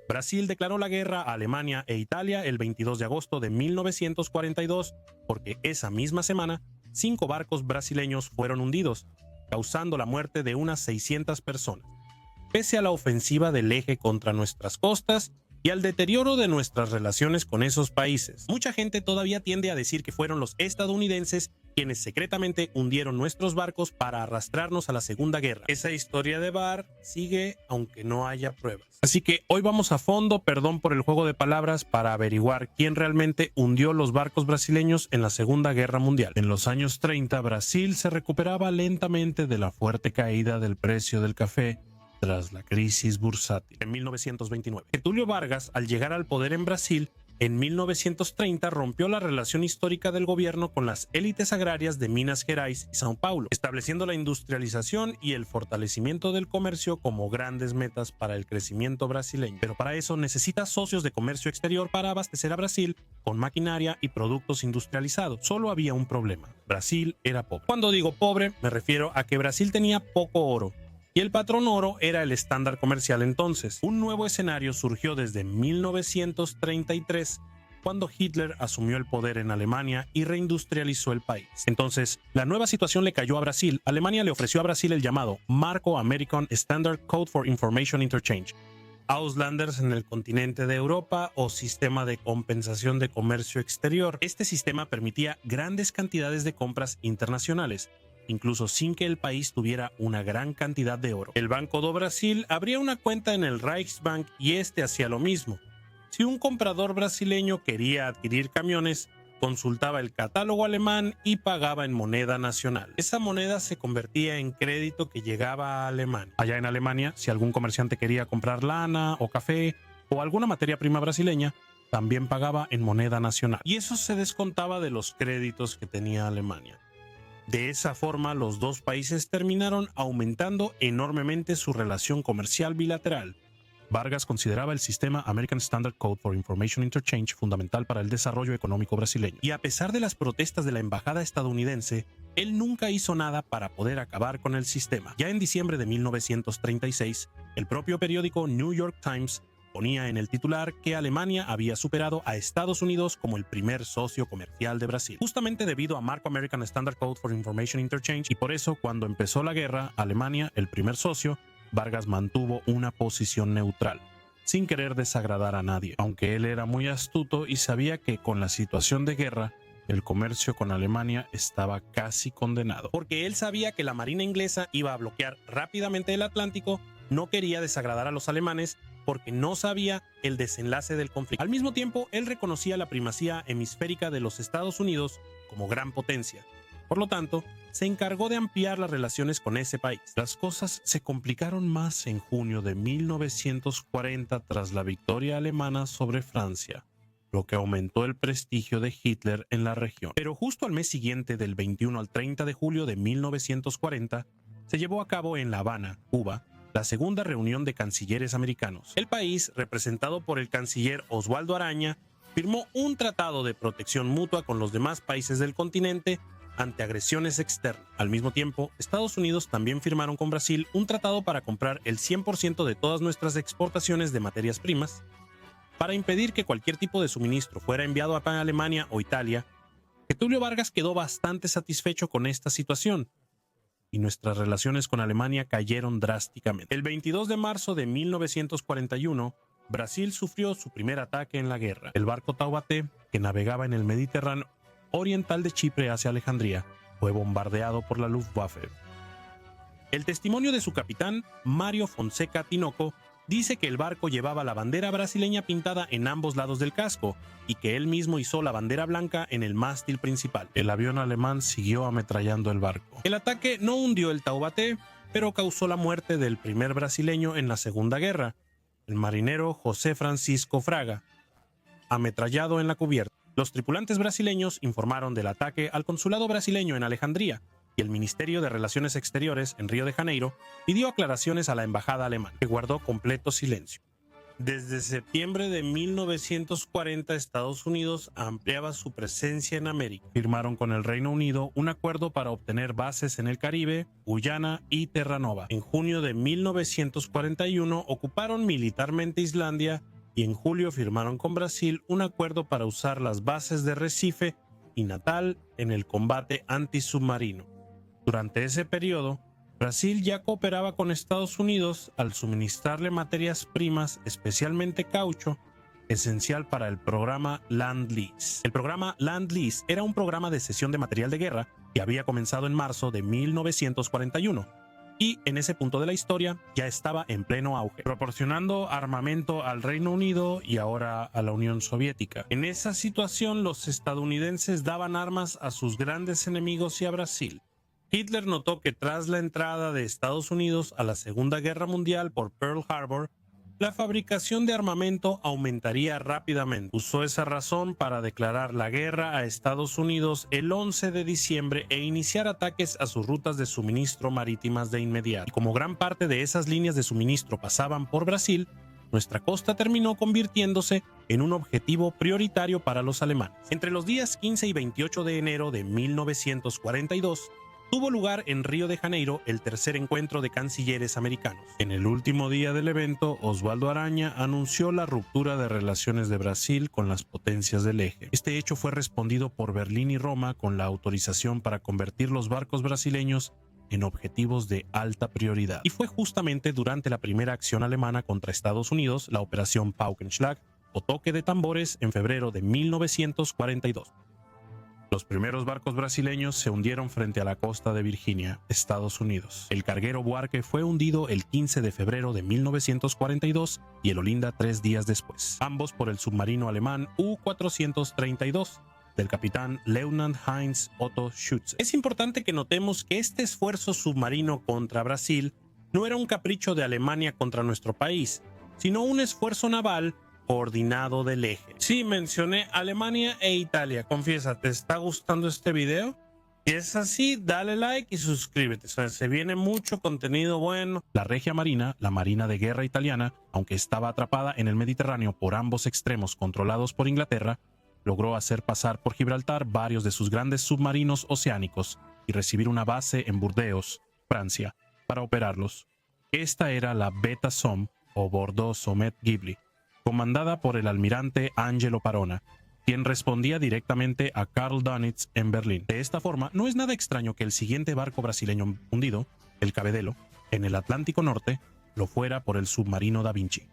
Brasil declaró la guerra a Alemania e Italia el 22 de agosto de 1942 porque esa misma semana 5 barcos brasileños fueron hundidos, causando la muerte de unas 600 personas. Pese a la ofensiva del eje contra nuestras costas y al deterioro de nuestras relaciones con esos países, mucha gente todavía tiende a decir que fueron los estadounidenses quienes secretamente hundieron nuestros barcos para arrastrarnos a la Segunda Guerra. Esa historia de Barr sigue aunque no haya pruebas. Así que hoy vamos a fondo, perdón por el juego de palabras, para averiguar quién realmente hundió los barcos brasileños en la Segunda Guerra Mundial. En los años 30, Brasil se recuperaba lentamente de la fuerte caída del precio del café tras la crisis bursátil. En 1929, Getúlio Vargas, al llegar al poder en Brasil, en 1930 rompió la relación histórica del gobierno con las élites agrarias de Minas Gerais y São Paulo, estableciendo la industrialización y el fortalecimiento del comercio como grandes metas para el crecimiento brasileño. Pero para eso necesita socios de comercio exterior para abastecer a Brasil con maquinaria y productos industrializados. Solo había un problema: Brasil era pobre. Cuando digo pobre, me refiero a que Brasil tenía poco oro, y el patrón oro era el estándar comercial entonces. Un nuevo escenario surgió desde 1933, cuando Hitler asumió el poder en Alemania y reindustrializó el país. Entonces, la nueva situación le cayó a Brasil. Alemania le ofreció a Brasil el llamado Marco American Standard Code for Information Interchange, Auslanders en el continente de Europa, o Sistema de Compensación de Comercio Exterior. Este sistema permitía grandes cantidades de compras internacionales, incluso sin que el país tuviera una gran cantidad de oro. El Banco do Brasil abría una cuenta en el Reichsbank y este hacía lo mismo. Si un comprador brasileño quería adquirir camiones, consultaba el catálogo alemán y pagaba en moneda nacional. Esa moneda se convertía en crédito que llegaba a Alemania. Allá en Alemania, si algún comerciante quería comprar lana o café o alguna materia prima brasileña, también pagaba en moneda nacional. Y eso se descontaba de los créditos que tenía Alemania. De esa forma, los dos países terminaron aumentando enormemente su relación comercial bilateral. Vargas consideraba el sistema American Standard Code for Information Interchange fundamental para el desarrollo económico brasileño. Y a pesar de las protestas de la embajada estadounidense, él nunca hizo nada para poder acabar con el sistema. Ya en diciembre de 1936, el propio periódico New York Times ponía en el titular que Alemania había superado a Estados Unidos como el primer socio comercial de Brasil, justamente debido a Marco American Standard Code for Information Interchange, y por eso cuando empezó la guerra, Alemania, el primer socio, Vargas mantuvo una posición neutral, sin querer desagradar a nadie, aunque él era muy astuto y sabía que con la situación de guerra, el comercio con Alemania estaba casi condenado. Porque él sabía que la marina inglesa iba a bloquear rápidamente el Atlántico, no quería desagradar a los alemanes porque no sabía el desenlace del conflicto. Al mismo tiempo, él reconocía la primacía hemisférica de los Estados Unidos como gran potencia. Por lo tanto, se encargó de ampliar las relaciones con ese país. Las cosas se complicaron más en junio de 1940 tras la victoria alemana sobre Francia, lo que aumentó el prestigio de Hitler en la región. Pero justo al mes siguiente, del 21 al 30 de julio de 1940, se llevó a cabo en La Habana, Cuba, la segunda reunión de cancilleres americanos. El país, representado por el canciller Oswaldo Araña, firmó un tratado de protección mutua con los demás países del continente ante agresiones externas. Al mismo tiempo, Estados Unidos también firmaron con Brasil un tratado para comprar el 100% de todas nuestras exportaciones de materias primas. Para impedir que cualquier tipo de suministro fuera enviado a Alemania o Italia, Getúlio Vargas quedó bastante satisfecho con esta situación, y nuestras relaciones con Alemania cayeron drásticamente. El 22 de marzo de 1941, Brasil sufrió su primer ataque en la guerra. El barco Taubaté, que navegaba en el Mediterráneo oriental de Chipre hacia Alejandría, fue bombardeado por la Luftwaffe. El testimonio de su capitán, Mario Fonseca Tinoco, dice que el barco llevaba la bandera brasileña pintada en ambos lados del casco y que él mismo izó la bandera blanca en el mástil principal. El avión alemán siguió ametrallando el barco. El ataque no hundió el Taubaté, pero causó la muerte del primer brasileño en la Segunda Guerra, el marinero José Francisco Fraga, ametrallado en la cubierta. Los tripulantes brasileños informaron del ataque al consulado brasileño en Alejandría, y el Ministerio de Relaciones Exteriores en Río de Janeiro pidió aclaraciones a la embajada alemana, que guardó completo silencio. Desde septiembre de 1940, Estados Unidos ampliaba su presencia en América. Firmaron con el Reino Unido un acuerdo para obtener bases en el Caribe, Guyana y Terranova. En junio de 1941 ocuparon militarmente Islandia y en julio firmaron con Brasil un acuerdo para usar las bases de Recife y Natal en el combate antisubmarino. Durante ese periodo, Brasil ya cooperaba con Estados Unidos al suministrarle materias primas, especialmente caucho, esencial para el programa Lend-Lease. El programa Lend-Lease era un programa de cesión de material de guerra que había comenzado en marzo de 1941 y en ese punto de la historia ya estaba en pleno auge, proporcionando armamento al Reino Unido y ahora a la Unión Soviética. En esa situación, los estadounidenses daban armas a sus grandes enemigos y a Brasil. Hitler notó que tras la entrada de Estados Unidos a la Segunda Guerra Mundial por Pearl Harbor, la fabricación de armamento aumentaría rápidamente. Usó esa razón para declarar la guerra a Estados Unidos el 11 de diciembre e iniciar ataques a sus rutas de suministro marítimas de inmediato. Y como gran parte de esas líneas de suministro pasaban por Brasil, nuestra costa terminó convirtiéndose en un objetivo prioritario para los alemanes. Entre los días 15 y 28 de enero de 1942, tuvo lugar en Río de Janeiro el tercer encuentro de cancilleres americanos. En el último día del evento, Osvaldo Aranha anunció la ruptura de relaciones de Brasil con las potencias del eje. Este hecho fue respondido por Berlín y Roma con la autorización para convertir los barcos brasileños en objetivos de alta prioridad. Y fue justamente durante la primera acción alemana contra Estados Unidos, la Operación Paukenschlag, o toque de tambores, en febrero de 1942. Los primeros barcos brasileños se hundieron frente a la costa de Virginia, Estados Unidos. El carguero Buarque fue hundido el 15 de febrero de 1942 y el Olinda 3 días después, ambos por el submarino alemán U-432 del capitán Leutnant Heinz Otto Schütze. Es importante que notemos que este esfuerzo submarino contra Brasil no era un capricho de Alemania contra nuestro país, sino un esfuerzo naval coordinado del eje. Sí, mencioné Alemania e Italia. Confiesa, ¿te está gustando este video? Si es así, dale like y suscríbete. O sea, se viene mucho contenido bueno. La Regia Marina, la Marina de Guerra italiana, aunque estaba atrapada en el Mediterráneo por ambos extremos controlados por Inglaterra, logró hacer pasar por Gibraltar varios de sus grandes submarinos oceánicos y recibir una base en Burdeos, Francia, para operarlos. Esta era la Beta Somme o Bordeaux Sommet Ghibli, comandada por el almirante Angelo Parona, quien respondía directamente a Karl Dönitz en Berlín. De esta forma, no es nada extraño que el siguiente barco brasileño hundido, el Cabedelo, en el Atlántico Norte, lo fuera por el submarino Da Vinci,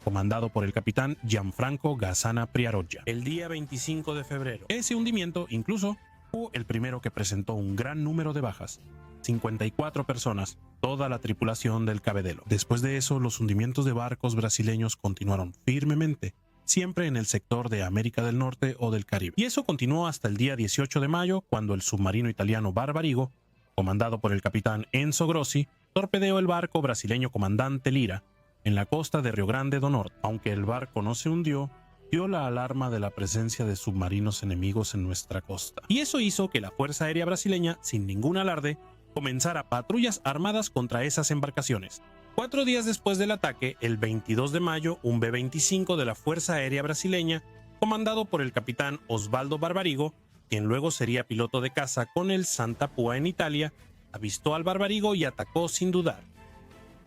comandado por el capitán Gianfranco Gazzana Priaroggia. El día 25 de febrero, ese hundimiento incluso fue el primero que presentó un gran número de bajas, 54 personas, toda la tripulación del Cabedelo. Después de eso, los hundimientos de barcos brasileños continuaron firmemente, siempre en el sector de América del Norte o del Caribe. Y eso continuó hasta el día 18 de mayo, cuando el submarino italiano Barbarigo, comandado por el capitán Enzo Grossi, torpedeó el barco brasileño Comandante Lira en la costa de Rio Grande do Norte. Aunque el barco no se hundió, dio la alarma de la presencia de submarinos enemigos en nuestra costa. Y eso hizo que la Fuerza Aérea Brasileña, sin ningún alarde, comenzara patrullas armadas contra esas embarcaciones. 4 días después del ataque, el 22 de mayo, un B-25 de la Fuerza Aérea Brasileña, comandado por el capitán Osvaldo Barbarigo, quien luego sería piloto de caza con el Santa Pua en Italia, avistó al Barbarigo y atacó sin dudar.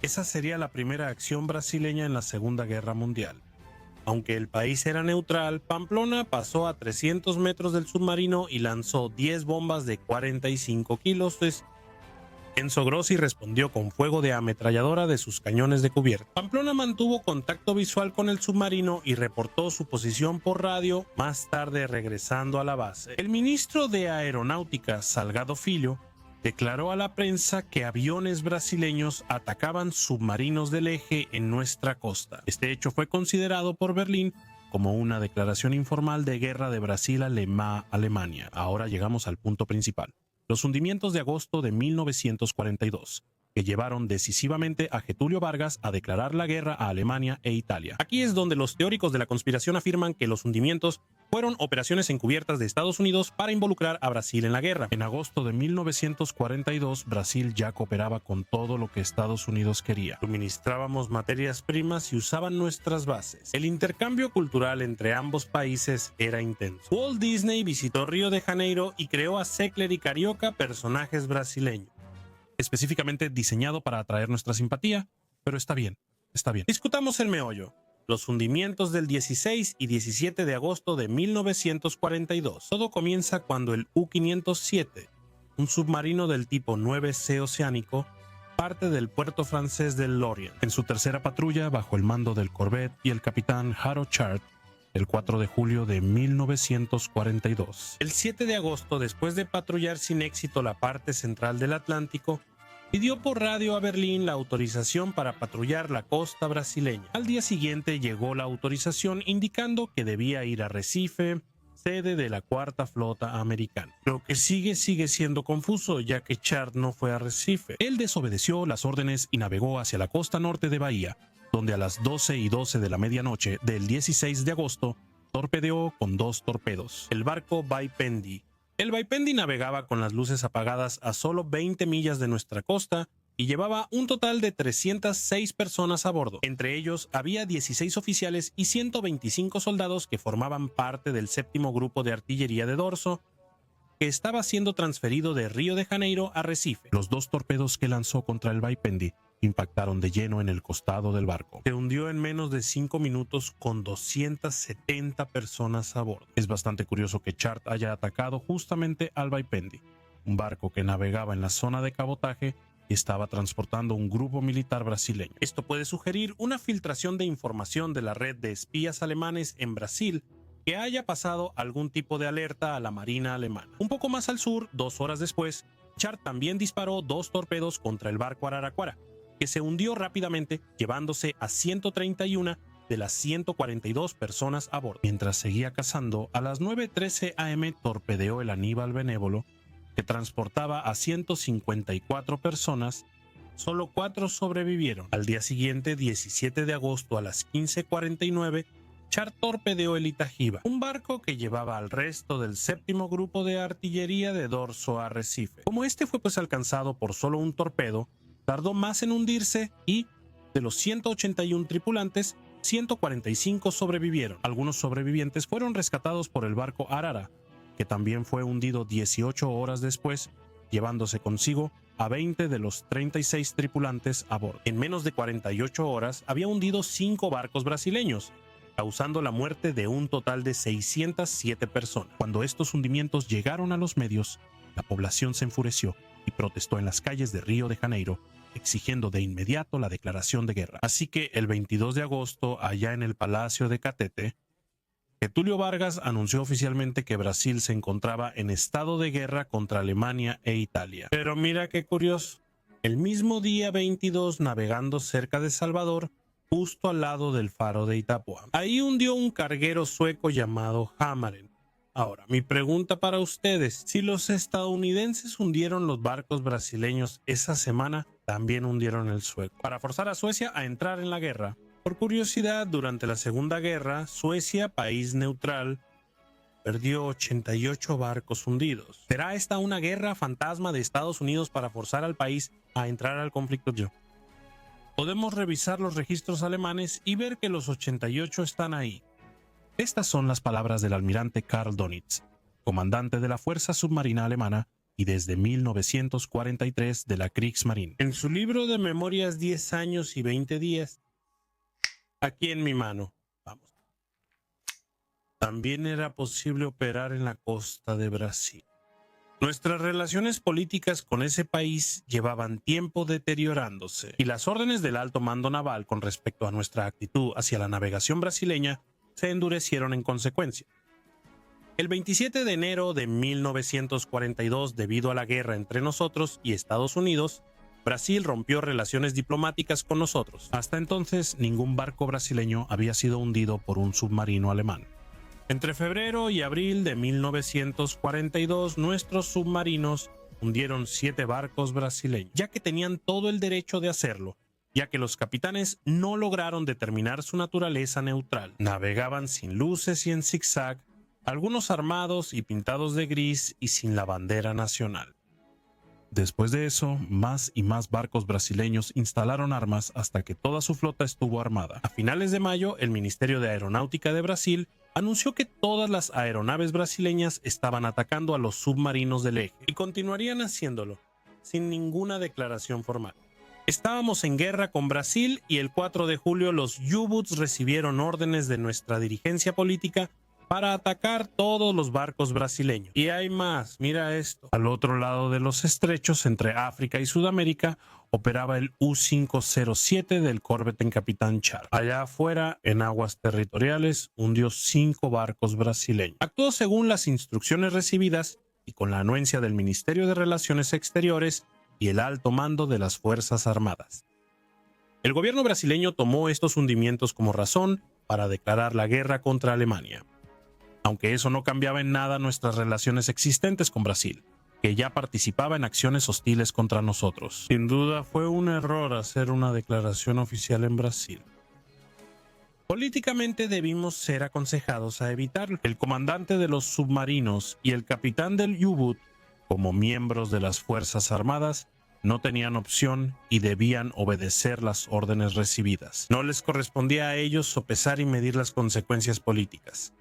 Esa sería la primera acción brasileña en la Segunda Guerra Mundial. Aunque el país era neutral, Pamplona pasó a 300 metros del submarino y lanzó 10 bombas de 45 kilos. Enzo Grossi respondió con fuego de ametralladora de sus cañones de cubierta. Pamplona mantuvo contacto visual con el submarino y reportó su posición por radio, más tarde regresando a la base. El ministro de Aeronáutica, Salgado Filho, declaró a la prensa que aviones brasileños atacaban submarinos del eje en nuestra costa. Este hecho fue considerado por Berlín como una declaración informal de guerra de Brasil a Alemania. Ahora llegamos al punto principal. Los hundimientos de agosto de 1942, que llevaron decisivamente a Getúlio Vargas a declarar la guerra a Alemania e Italia. Aquí es donde los teóricos de la conspiración afirman que los hundimientos fueron operaciones encubiertas de Estados Unidos para involucrar a Brasil en la guerra. En agosto de 1942, Brasil ya cooperaba con todo lo que Estados Unidos quería. Suministrábamos materias primas y usaban nuestras bases. El intercambio cultural entre ambos países era intenso. Walt Disney visitó Río de Janeiro y creó a Seckler y Carioca, personajes brasileños, específicamente diseñado para atraer nuestra simpatía, pero está bien, está bien. Discutamos el meollo. Los hundimientos del 16 y 17 de agosto de 1942. Todo comienza cuando el U-507, un submarino del tipo 9C oceánico, parte del puerto francés de Lorient en su tercera patrulla bajo el mando del corvette y el capitán Harold Chart el 4 de julio de 1942. El 7 de agosto, después de patrullar sin éxito la parte central del Atlántico, pidió por radio a Berlín la autorización para patrullar la costa brasileña. Al día siguiente llegó la autorización indicando que debía ir a Recife, sede de la Cuarta Flota Americana. Lo que sigue siendo confuso, ya que Chart no fue a Recife. Él desobedeció las órdenes y navegó hacia la costa norte de Bahía, donde a las 12:12 de la medianoche del 16 de agosto torpedeó con 2 torpedos el barco Baipendi. El Baipendi navegaba con las luces apagadas a solo 20 millas de nuestra costa y llevaba un total de 306 personas a bordo. Entre ellos había 16 oficiales y 125 soldados que formaban parte del 7º Grupo de Artillería de Dorso, que estaba siendo transferido de Río de Janeiro a Recife. Los 2 torpedos que lanzó contra el Baipendi impactaron de lleno en el costado del barco. Se hundió en menos de 5 minutos con 270 personas a bordo. Es bastante curioso que Chart haya atacado justamente al Baipendi, un barco que navegaba en la zona de cabotaje y estaba transportando un grupo militar brasileño. Esto puede sugerir una filtración de información de la red de espías alemanes en Brasil que haya pasado algún tipo de alerta a la Marina alemana. Un poco más al sur, 2 horas después, Chart también disparó 2 torpedos contra el barco Araraquara, que se hundió rápidamente, llevándose a 131 de las 142 personas a bordo. Mientras seguía cazando, a las 9:13 am torpedeó el Aníbal Benévolo, que transportaba a 154 personas. Solo 4 sobrevivieron. Al día siguiente, 17 de agosto a las 15:49, Chart torpedeó el Itagiba, un barco que llevaba al resto del 7º Grupo de Artillería de Dorso a Recife. Como este fue alcanzado por solo un torpedo, tardó más en hundirse y, de los 181 tripulantes, 145 sobrevivieron. Algunos sobrevivientes fueron rescatados por el barco Arara, que también fue hundido 18 horas después, llevándose consigo a 20 de los 36 tripulantes a bordo. En menos de 48 horas había hundido 5 barcos brasileños, causando la muerte de un total de 607 personas. Cuando estos hundimientos llegaron a los medios, la población se enfureció y protestó en las calles de Río de Janeiro, exigiendo de inmediato la declaración de guerra. Así que el 22 de agosto, allá en el Palacio de Catete, Getúlio Vargas anunció oficialmente que Brasil se encontraba en estado de guerra contra Alemania e Italia. Pero mira qué curioso, el mismo día 22, navegando cerca de Salvador, justo al lado del faro de Itapúa, ahí hundió un carguero sueco llamado Hammaren. Ahora, mi pregunta para ustedes, si los estadounidenses hundieron los barcos brasileños esa semana, también hundieron el sueco, para forzar a Suecia a entrar en la guerra. Por curiosidad, durante la Segunda Guerra, Suecia, país neutral, perdió 88 barcos hundidos. ¿Será esta una guerra fantasma de Estados Unidos para forzar al país a entrar al conflicto? Podemos revisar los registros alemanes y ver que los 88 están ahí. Estas son las palabras del almirante Karl Donitz, comandante de la Fuerza Submarina Alemana y desde 1943 de la Kriegsmarine. En su libro de memorias 10 años y 20 días, aquí en mi mano, vamos. También era posible operar en la costa de Brasil. Nuestras relaciones políticas con ese país llevaban tiempo deteriorándose y las órdenes del alto mando naval con respecto a nuestra actitud hacia la navegación brasileña se endurecieron en consecuencia. El 27 de enero de 1942, debido a la guerra entre nosotros y Estados Unidos, Brasil rompió relaciones diplomáticas con nosotros. Hasta entonces, ningún barco brasileño había sido hundido por un submarino alemán. Entre febrero y abril de 1942, nuestros submarinos hundieron 7 barcos brasileños, ya que tenían todo el derecho de hacerlo, ya que los capitanes no lograron determinar su naturaleza neutral. Navegaban sin luces y en zigzag, algunos armados y pintados de gris y sin la bandera nacional. Después de eso, más y más barcos brasileños instalaron armas hasta que toda su flota estuvo armada. A finales de mayo, el Ministerio de Aeronáutica de Brasil anunció que todas las aeronaves brasileñas estaban atacando a los submarinos del eje y continuarían haciéndolo, sin ninguna declaración formal. Estábamos en guerra con Brasil y el 4 de julio los U-Boots recibieron órdenes de nuestra dirigencia política para atacar todos los barcos brasileños. Y hay más, mira esto. Al otro lado de los estrechos, entre África y Sudamérica, operaba el U-507 del Corvette Capitán Char. Allá afuera, en aguas territoriales, hundió 5 barcos brasileños. Actuó según las instrucciones recibidas y con la anuencia del Ministerio de Relaciones Exteriores y el alto mando de las Fuerzas Armadas. El gobierno brasileño tomó estos hundimientos como razón para declarar la guerra contra Alemania. Aunque eso no cambiaba en nada nuestras relaciones existentes con Brasil, que ya participaba en acciones hostiles contra nosotros. Sin duda fue un error hacer una declaración oficial en Brasil. Políticamente debimos ser aconsejados a evitarlo. El comandante de los submarinos y el capitán del U-Boot, como miembros de las Fuerzas Armadas, no tenían opción y debían obedecer las órdenes recibidas. No les correspondía a ellos sopesar y medir las consecuencias políticas.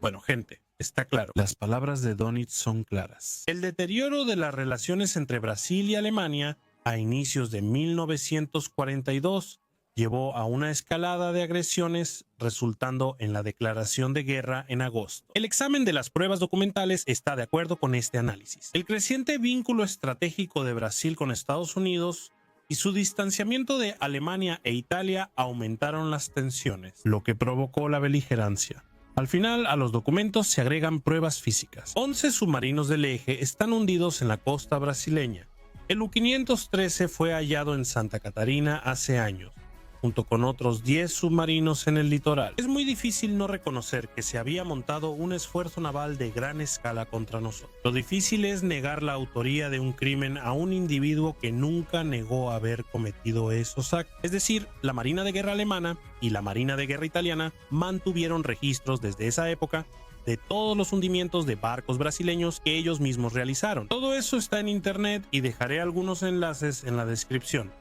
Bueno, gente, está claro. Las palabras de Dönitz son claras. El deterioro de las relaciones entre Brasil y Alemania a inicios de 1942 llevó a una escalada de agresiones, resultando en la declaración de guerra en agosto. El examen de las pruebas documentales está de acuerdo con este análisis. El creciente vínculo estratégico de Brasil con Estados Unidos y su distanciamiento de Alemania e Italia aumentaron las tensiones, lo que provocó la beligerancia. Al final, a los documentos se agregan pruebas físicas. 11 submarinos del eje están hundidos en la costa brasileña. El U-513 fue hallado en Santa Catarina hace años, junto con otros 10 submarinos en el litoral. Es muy difícil no reconocer que se había montado un esfuerzo naval de gran escala contra nosotros. Lo difícil es negar la autoría de un crimen a un individuo que nunca negó haber cometido esos actos. Es decir, la Marina de Guerra alemana y la Marina de Guerra italiana mantuvieron registros desde esa época de todos los hundimientos de barcos brasileños que ellos mismos realizaron. Todo eso está en internet y dejaré algunos enlaces en la descripción.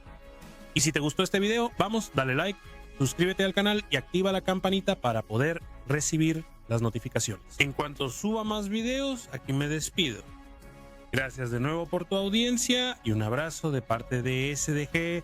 Y si te gustó este video, vamos, dale like, suscríbete al canal y activa la campanita para poder recibir las notificaciones. En cuanto suba más videos, aquí me despido. Gracias de nuevo por tu audiencia y un abrazo de parte de SDG